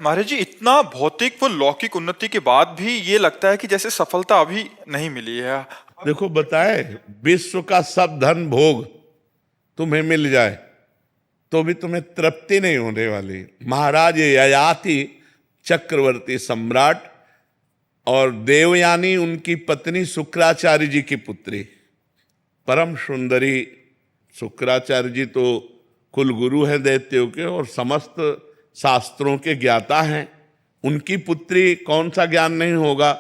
महाराज जी, इतना भौतिक व लौकिक उन्नति के बाद भी ये लगता है कि जैसे सफलता अभी नहीं मिली है। देखो बताए, विश्व का सब धन भोग तुम्हें मिल जाए तो भी तुम्हें तृप्ति नहीं होने वाली। महाराज ययाति चक्रवर्ती सम्राट और देवयानी उनकी पत्नी शुक्राचार्य जी की पुत्री, परम सुंदरी। शुक्राचार्य जी तो कुलगुरु है दैत्यों के और समस्त शास्त्रों के ज्ञाता हैं। उनकी पुत्री कौन सा ज्ञान नहीं होगा।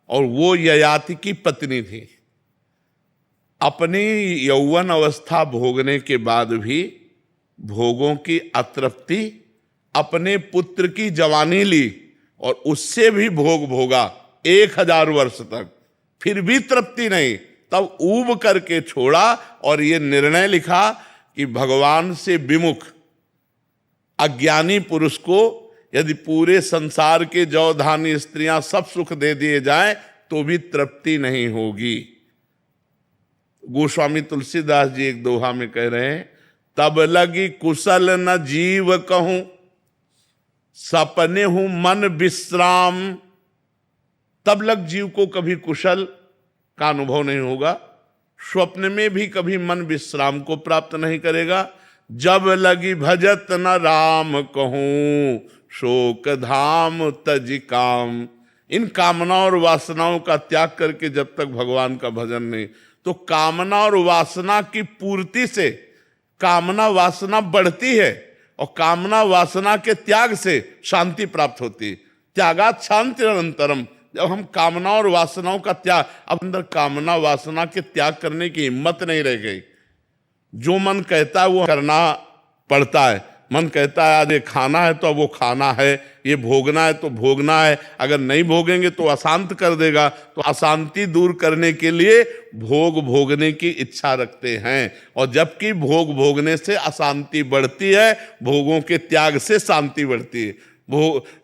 और वो ययाति की पत्नी थी। अपनी यौवन अवस्था भोगने के बाद भी भोगों की अतृप्ति, अपने पुत्र की जवानी ली और उससे भी भोग भोगा 1000 वर्ष तक, फिर भी तृप्ति नहीं। तब ऊब करके छोड़ा और ये निर्णय लिखा कि भगवान से विमुख अज्ञानी पुरुष को यदि पूरे संसार के जौ धानी स्त्रियां सब सुख दे दिए जाएं तो भी तृप्ति नहीं होगी। गोस्वामी तुलसीदास जी एक दोहा में कह रहे हैं, तब लगी कुशल न जीव कहूं, सपने हूं मन विश्राम। तब लग जीव को कभी कुशल का अनुभव नहीं होगा, स्वप्न में भी कभी मन विश्राम को प्राप्त नहीं करेगा। जब लगी भजत न राम कहूं, शोक धाम तज काम। इन कामना और वासनाओं का त्याग करके जब तक भगवान का भजन नहीं, तो कामना और वासना की पूर्ति से कामना वासना बढ़ती है और कामना वासना के त्याग से शांति प्राप्त होती है। त्यागात शांति अनंतरम। जब हम कामना और वासनाओं का त्याग, अब अंदर कामना वासना के त्याग करने की हिम्मत नहीं रह गई। जो मन कहता है वो करना पड़ता है। मन कहता है आज ये खाना है तो अब वो खाना है, ये भोगना है तो भोगना है, अगर नहीं भोगेंगे तो अशांत कर देगा। तो अशांति दूर करने के लिए भोग भोगने की इच्छा रखते हैं। और जबकि भोग भोगने से अशांति बढ़ती है, भोगों के त्याग से शांति बढ़ती है।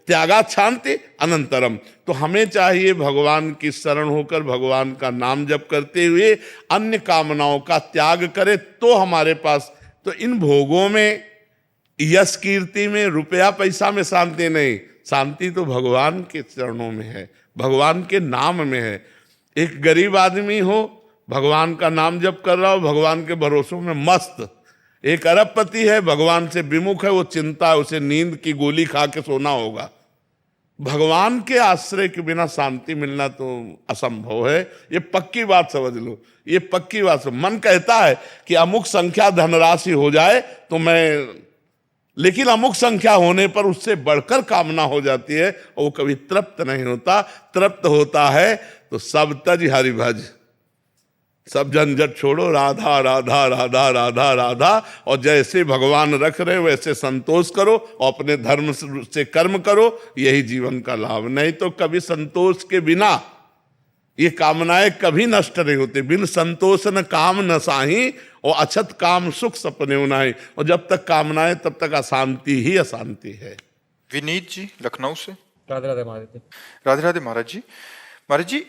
त्यागात शांति अनंतरम। तो हमें चाहिए भगवान की शरण होकर भगवान का नाम जप करते हुए अन्य कामनाओं का त्याग करें तो हमारे पास, तो इन भोगों में, यश कीर्ति में, रुपया पैसा में शांति नहीं। शांति तो भगवान के चरणों में है, भगवान के नाम में है। एक गरीब आदमी हो, भगवान का नाम जप कर रहा हो, भगवान के भरोसों में मस्त। एक अरबपति है, भगवान से विमुख है, वो चिंता है, उसे नींद की गोली खा के सोना होगा। भगवान के आश्रय के बिना शांति मिलना तो असंभव है। ये पक्की बात समझ लो, ये पक्की बात। मन कहता है कि अमुक संख्या धनराशि हो जाए तो मैं, लेकिन अमुक संख्या होने पर उससे बढ़कर कामना हो जाती है और वो कभी तृप्त नहीं होता। तृप्त होता है तो सब तज हरिभज, सब झंझट छोड़ो, राधा राधा राधा राधा राधा। और जैसे भगवान रख रहे वैसे संतोष करो और अपने धर्म से कर्म करो, यही जीवन का लाभ। नहीं तो कभी संतोष के बिना ये कामनाएं कभी नष्ट नहीं होती। बिन संतोष न काम न साही और अछत काम सुख सपने उनाई। और जब तक कामनाएं तब तक अशांति ही अशांति है। विनीत जी लखनऊ से। राधे राधे महाराज जी। राधे राधे महाराज जी। महाराज जी,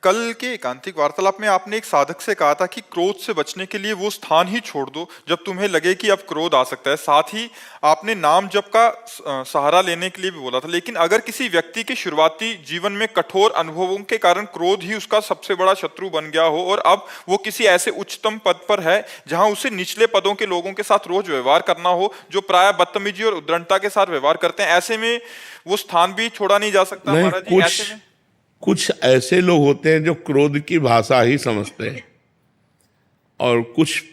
कल के एकांतिक वार्तालाप में आपने एक साधक से कहा था कि क्रोध से बचने के लिए वो स्थान ही छोड़ दो जब तुम्हें लगे कि अब क्रोध आ सकता है। साथ ही आपने नाम जप का सहारा लेने के लिए भी बोला था। लेकिन अगर किसी व्यक्ति के शुरुआती जीवन में कठोर अनुभवों के कारण क्रोध ही उसका सबसे बड़ा शत्रु बन गया हो और अब वो किसी ऐसे उच्चतम पद पर है जहां उसे निचले पदों के लोगों के साथ रोज व्यवहार करना हो, जो प्राय बदतमीजी और उद्दंडता के साथ व्यवहार करते हैं, ऐसे में वो स्थान भी छोड़ा नहीं जा सकता। महाराज जी, ऐसे में कुछ ऐसे लोग होते हैं जो क्रोध की भाषा ही समझते हैं और कुछ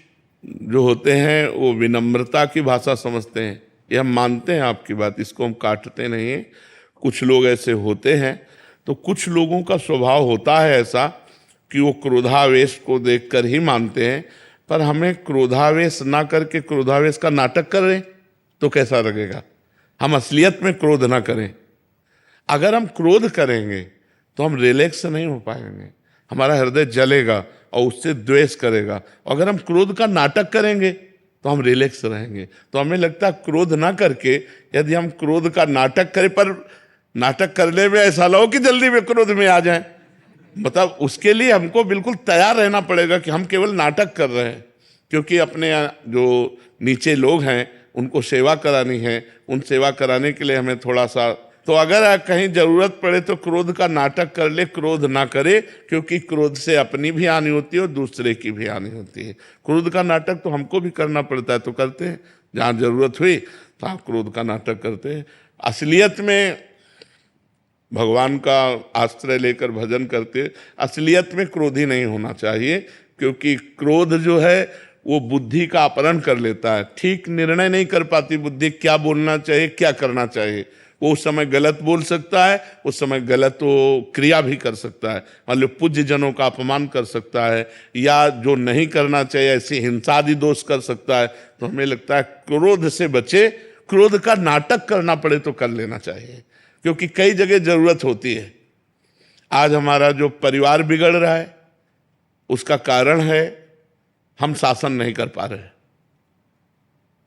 जो होते हैं वो विनम्रता की भाषा समझते हैं। ये हम मानते हैं आपकी बात, इसको हम काटते नहीं हैं। कुछ लोग ऐसे होते हैं। तो कुछ लोगों का स्वभाव होता है ऐसा कि वो क्रोधावेश को देखकर ही मानते हैं। पर हमें क्रोधावेश ना करके क्रोधावेश का नाटक कर रहे तो कैसा लगेगा। हम असलियत में क्रोध ना करें। अगर हम क्रोध करेंगे तो हम रिलैक्स नहीं हो पाएंगे, हमारा हृदय जलेगा और उससे द्वेष करेगा। अगर हम क्रोध का नाटक करेंगे तो हम रिलैक्स रहेंगे। तो हमें लगता है क्रोध ना करके यदि हम क्रोध का नाटक करें, पर नाटक करने में ऐसा लो कि जल्दी में क्रोध में आ जाए, मतलब उसके लिए हमको बिल्कुल तैयार रहना पड़ेगा कि हम केवल नाटक कर रहे हैं। क्योंकि अपने जो नीचे लोग हैं उनको सेवा करानी है, उन सेवा कराने के लिए हमें थोड़ा सा, तो अगर कहीं जरूरत पड़े तो क्रोध का नाटक कर ले, क्रोध ना करे, क्योंकि क्रोध से अपनी भी हानि होती है और दूसरे की भी हानि होती है। क्रोध का नाटक तो हमको भी करना पड़ता है, तो करते हैं, जहाँ जरूरत हुई तो आप क्रोध का नाटक करते हैं। असलियत में भगवान का आश्रय लेकर भजन करते, असलियत में क्रोधी नहीं होना चाहिए, क्योंकि क्रोध जो है वो बुद्धि का अपहरण कर लेता है। ठीक निर्णय नहीं कर पाती बुद्धि, क्या बोलना चाहिए, क्या करना चाहिए। वो उस समय गलत बोल सकता है, उस समय गलत वो क्रिया भी कर सकता है, मान लो पूज्य जनों का अपमान कर सकता है, या जो नहीं करना चाहिए ऐसी हिंसादि दोष कर सकता है। तो हमें लगता है क्रोध से बचे, क्रोध का नाटक करना पड़े तो कर लेना चाहिए, क्योंकि कई जगह जरूरत होती है। आज हमारा जो परिवार बिगड़ रहा है उसका कारण है हम शासन नहीं कर पा रहे,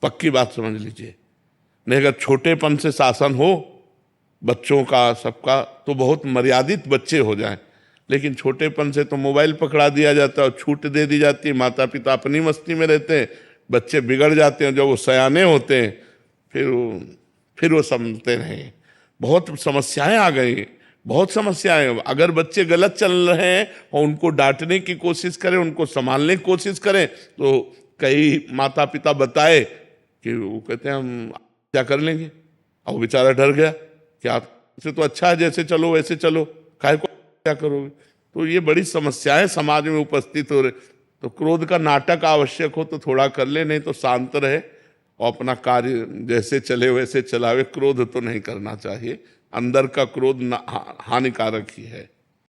पक्की बात समझ लीजिए। नहीं, अगर छोटेपन से शासन हो बच्चों का सबका तो बहुत मर्यादित बच्चे हो जाएं, लेकिन छोटेपन से तो मोबाइल पकड़ा दिया जाता है और छूट दे दी जाती है, माता पिता अपनी मस्ती में रहते हैं, बच्चे बिगड़ जाते हैं। जब वो सयाने होते हैं फिर वो समझते नहीं। बहुत समस्याएं आ गई, बहुत समस्याएं। अगर बच्चे गलत चल रहे हैं और उनको डांटने की कोशिश करें, उनको संभालने की कोशिश करें, तो कई माता पिता बताए कि वो कहते हैं हम क्या कर लेंगे, और वो बेचारा डर गया कि आपसे तो अच्छा है, जैसे चलो वैसे चलो, काहे को क्या करोगे। तो ये बड़ी समस्याएं समाज में उपस्थित हो रहे। तो क्रोध का नाटक आवश्यक हो तो थोड़ा कर ले, नहीं तो शांत रहे और अपना कार्य जैसे चले वैसे चलावे। क्रोध तो नहीं करना चाहिए, अंदर का क्रोध हानिकारक ही है।